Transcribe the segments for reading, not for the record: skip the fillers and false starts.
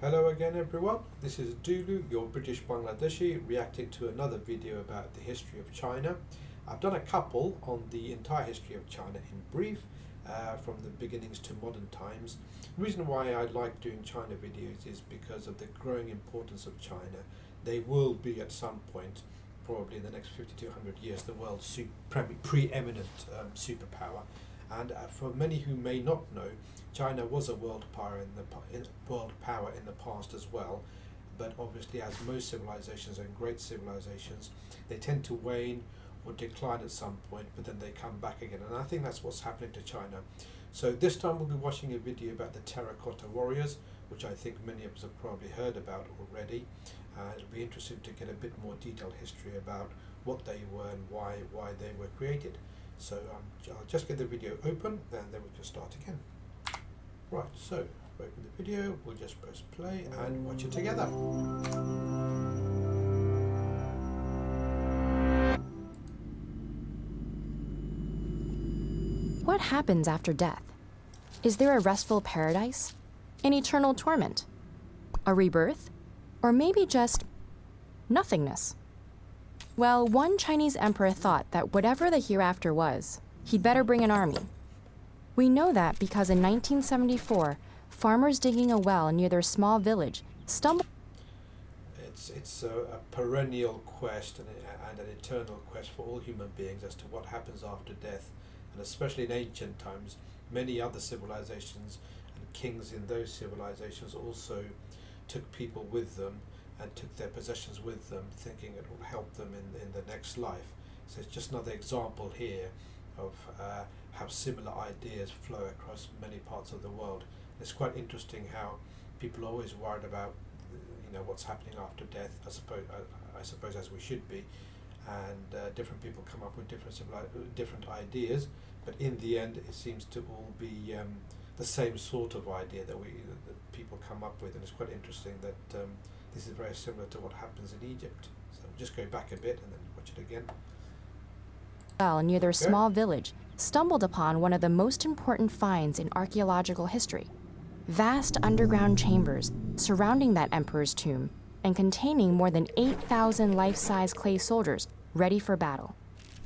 Hello again everyone, this is Dulu, your British Bangladeshi, reacting to another video about the history of China. I've done a couple on the entire history of China in brief, from the beginnings to modern times. The reason why I like doing China videos is because of the growing importance of China. They will be at some point, probably in the next 50 to 100 years, the world's preeminent superpower. And for many who may not know, China was a world power in the past as well, but obviously, as most civilizations and great civilizations, they tend to wane or decline at some point, but then they come back again. And I think that's what's happening to China. So this time we'll be watching a video about the Terracotta warriors, which I think many of us have probably heard about already. It'll be interesting to get a bit more detailed history about what they were and why they were created. So I'll just get the video open and then we can start again. Right, so open the video, we'll just press play and watch it together. What happens after death? Is there a restful paradise? An eternal torment? A rebirth? Or maybe just nothingness? Well, one Chinese emperor thought that whatever the hereafter was, he'd better bring an army. We know that because in 1974, farmers digging a well near their small village stumbled. It's a perennial quest and an eternal quest for all human beings as to what happens after death. And especially in ancient times, many other civilizations and kings in those civilizations also took people with them and took their possessions with them, thinking it will help them in the next life. So it's just another example here of how similar ideas flow across many parts of the world. It's quite interesting how people are always worried about what's happening after death. I suppose as we should be, and different people come up with different ideas, but in the end it seems to all be the same sort of idea that people come up with. And it's quite interesting that this is very similar to what happens in Egypt. So just go back a bit and then watch it again. Well, near their small village, stumbled upon one of the most important finds in archaeological history. Vast underground chambers surrounding that emperor's tomb and containing more than 8,000 life-size clay soldiers ready for battle.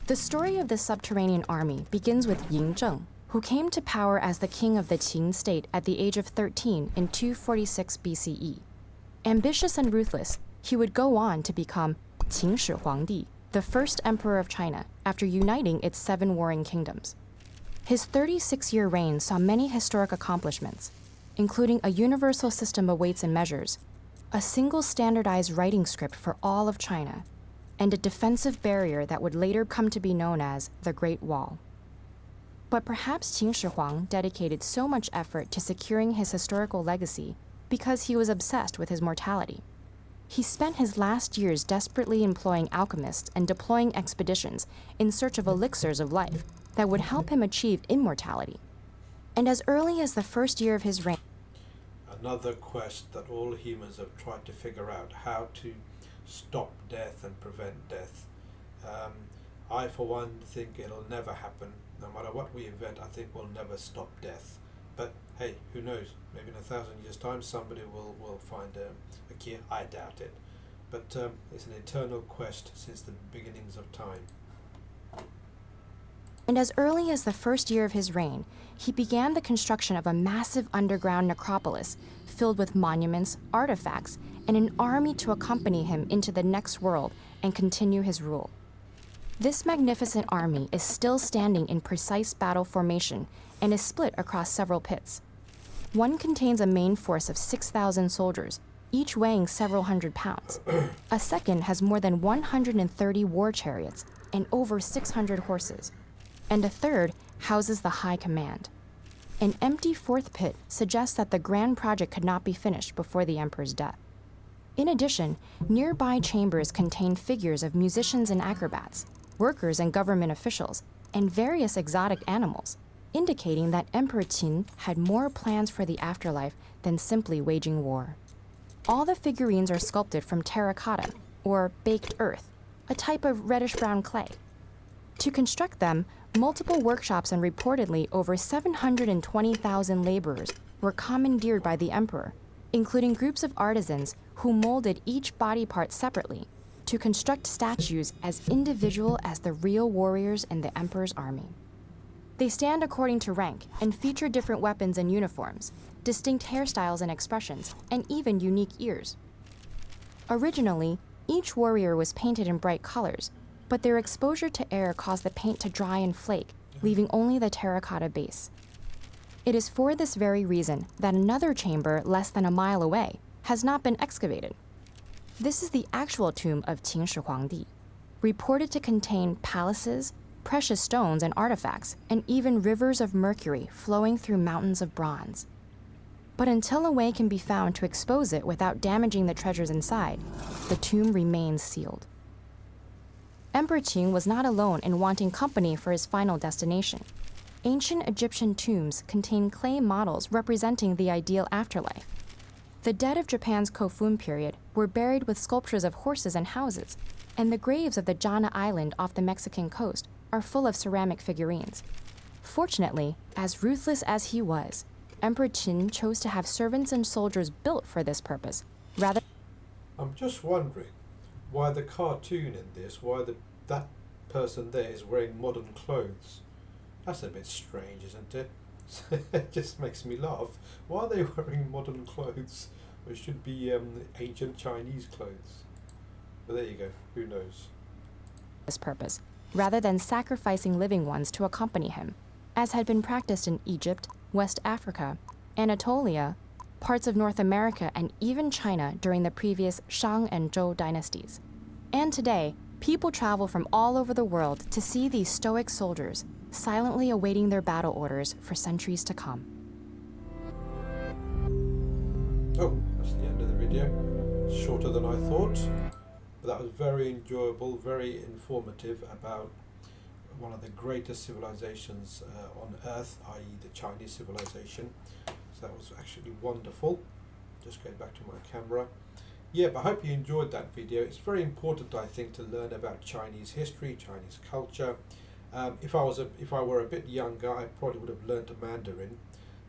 The story of the subterranean army begins with Ying Zheng, who came to power as the king of the Qin state at the age of 13 in 246 BCE. Ambitious and ruthless, he would go on to become Qin Shi Huangdi, the first emperor of China after uniting its 7 warring kingdoms. His 36-year reign saw many historic accomplishments, including a universal system of weights and measures, a single standardized writing script for all of China, and a defensive barrier that would later come to be known as the Great Wall. But perhaps Qin Shi Huang dedicated so much effort to securing his historical legacy because he was obsessed with his mortality. He spent his last years desperately employing alchemists and deploying expeditions in search of elixirs of life that would help him achieve immortality. And as early as the first year of his reign, another quest that all humans have tried to figure out, how to stop death and prevent death. I for one think it'll never happen. No matter what we invent, I think we'll never stop death. But hey, who knows? Maybe in 1,000 years' time somebody will find a cure. I doubt it. But it's an eternal quest since the beginnings of time. And as early as the first year of his reign, he began the construction of a massive underground necropolis filled with monuments, artifacts, and an army to accompany him into the next world and continue his rule. This magnificent army is still standing in precise battle formation and is split across several pits. One contains a main force of 6,000 soldiers, each weighing several hundred pounds. A second has more than 130 war chariots and over 600 horses. And a third houses the high command. An empty fourth pit suggests that the grand project could not be finished before the emperor's death. In addition, nearby chambers contain figures of musicians and acrobats, workers and government officials, and various exotic animals, indicating that Emperor Qin had more plans for the afterlife than simply waging war. All the figurines are sculpted from terracotta, or baked earth, a type of reddish-brown clay. To construct them, multiple workshops and reportedly over 720,000 laborers were commandeered by the emperor, including groups of artisans who molded each body part separately to construct statues as individual as the real warriors in the emperor's army. They stand according to rank and feature different weapons and uniforms, distinct hairstyles and expressions, and even unique ears. Originally, each warrior was painted in bright colors, but their exposure to air caused the paint to dry and flake, leaving only the terracotta base. It is for this very reason that another chamber less than a mile away has not been excavated. This is the actual tomb of Qin Shi Huangdi, reported to contain palaces, precious stones and artifacts, and even rivers of mercury flowing through mountains of bronze. But until a way can be found to expose it without damaging the treasures inside, the tomb remains sealed. Emperor Qin was not alone in wanting company for his final destination. Ancient Egyptian tombs contain clay models representing the ideal afterlife. The dead of Japan's Kofun period were buried with sculptures of horses and houses, and the graves of the Jana Island off the Mexican coast are full of ceramic figurines. Fortunately, as ruthless as he was, Emperor Qin chose to have servants and soldiers built for this purpose, rather. I'm just wondering why the cartoon in this, that person there is wearing modern clothes. That's a bit strange, isn't it? It just makes me laugh. Why are they wearing modern clothes? It should be ancient Chinese clothes. But there you go, who knows? This purpose, rather than sacrificing living ones to accompany him, as had been practiced in Egypt, West Africa, Anatolia, parts of North America, and even China during the previous Shang and Zhou dynasties. And today, people travel from all over the world to see these stoic soldiers, silently awaiting their battle orders for centuries to come. Oh, that's the end of the video. Shorter than I thought. But that was very enjoyable, very informative about one of the greatest civilizations on Earth, i.e. the Chinese civilization. So that was actually wonderful. Just going back to my camera. Yeah, but I hope you enjoyed that video. It's very important, I think, to learn about Chinese history, Chinese culture. If I were a bit younger, I probably would have learned Mandarin.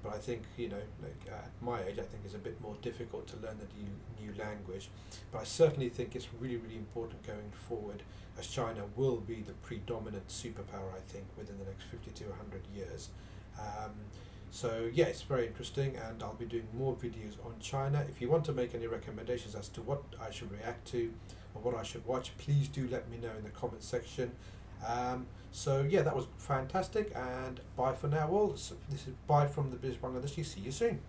But I think, at my age, I think it's a bit more difficult to learn the new language. But I certainly think it's really, really important going forward, as China will be the predominant superpower, I think, within the next 50 to 100 years. So yeah, it's very interesting, and I'll be doing more videos on China. If you want to make any recommendations as to what I should react to or what I should watch, please do let me know in the comment section. So yeah, that was fantastic, and bye for now all. So this is bye from the British Bangladeshi. See you soon.